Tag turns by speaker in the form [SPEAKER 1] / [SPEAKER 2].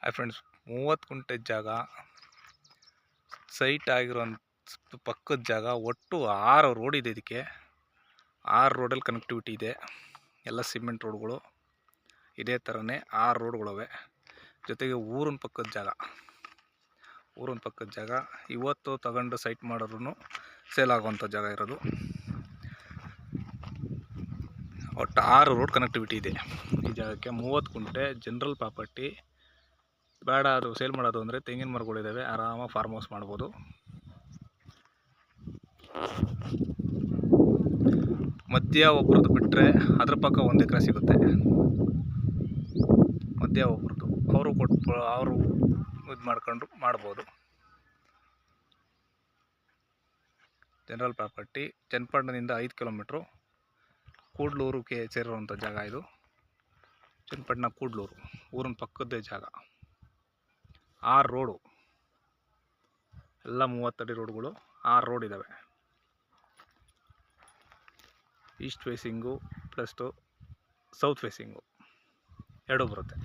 [SPEAKER 1] Hi friends, 30 ಗುಂಟೆ ಜಾಗ site ಆಗಿರೋಂಥ ಪಕ್ಕದ ಜಾಗ. ಒಟ್ಟು 6 ರೋಡ್ ಇದೆ. ಇದಕ್ಕೆ 6 ರೋಡಲ್ಲಿ ಕನೆಕ್ಟಿವಿಟಿ ಇದೆ. ಎಲ್ಲ ಸಿಮೆಂಟ್ ರೋಡ್ಗಳು. ಇದೇ ಥರನೇ 6 ರೋಡ್ಗಳವೆ. ಜೊತೆಗೆ ಊರಿನ ಪಕ್ಕದ ಜಾಗ ಇವತ್ತು ತಗೊಂಡು ಸೈಟ್ ಮಾಡಿದ್ರು ಸೇಲ್ ಆಗುವಂಥ ಜಾಗ ಇರೋದು. ಒಟ್ಟು 6 ರೋಡ್ ಕನೆಕ್ಟಿವಿಟಿ ಇದೆ ಈ ಜಾಗಕ್ಕೆ. 30 ಗುಂಟೆ ಜನರಲ್ ಪ್ರಾಪರ್ಟಿ. ಬೇಡ ಅದು ಸೇಲ್ ಮಾಡೋದು ಅಂದರೆ ತೆಂಗಿನ ಮರಗಳಿದ್ದಾವೆ, ಆರಾಮಾಗಿ ಫಾರ್ಮ್ ಹೌಸ್ ಮಾಡ್ಬೋದು. ಮಧ್ಯ ಒಬ್ರದ್ದು ಬಿಟ್ಟರೆ ಅದ್ರ ಪಕ್ಕ 1 ಎಕರೆ ಸಿಗುತ್ತೆ. ಮಧ್ಯ ಒಬ್ರದ್ದು ಅವರು ಇದು ಮಾಡ್ಕೊಂಡು ಮಾಡ್ಬೋದು. General property. ಚನ್ನಪಟ್ಟಣದಿಂದ 5 ಕಿಲೋಮೀಟ್ರು. ಕೂಡ್ಲೂರಿಗೆ ಸೇರಿರುವಂಥ ಜಾಗ ಇದು. ಚನ್ನಪಟ್ಟಣ ಕೂಡ್ಲೂರು ಊರಿನ ಪಕ್ಕದ್ದೇ ಜಾಗ. 6 ರೋಡು, ಎಲ್ಲ 30 ಅಡಿ ರೋಡ್ಗಳು. 6 ರೋಡ್ ಇದ್ದಾವೆ. East facing plus south facing ಎರಡೂ ಬರುತ್ತೆ.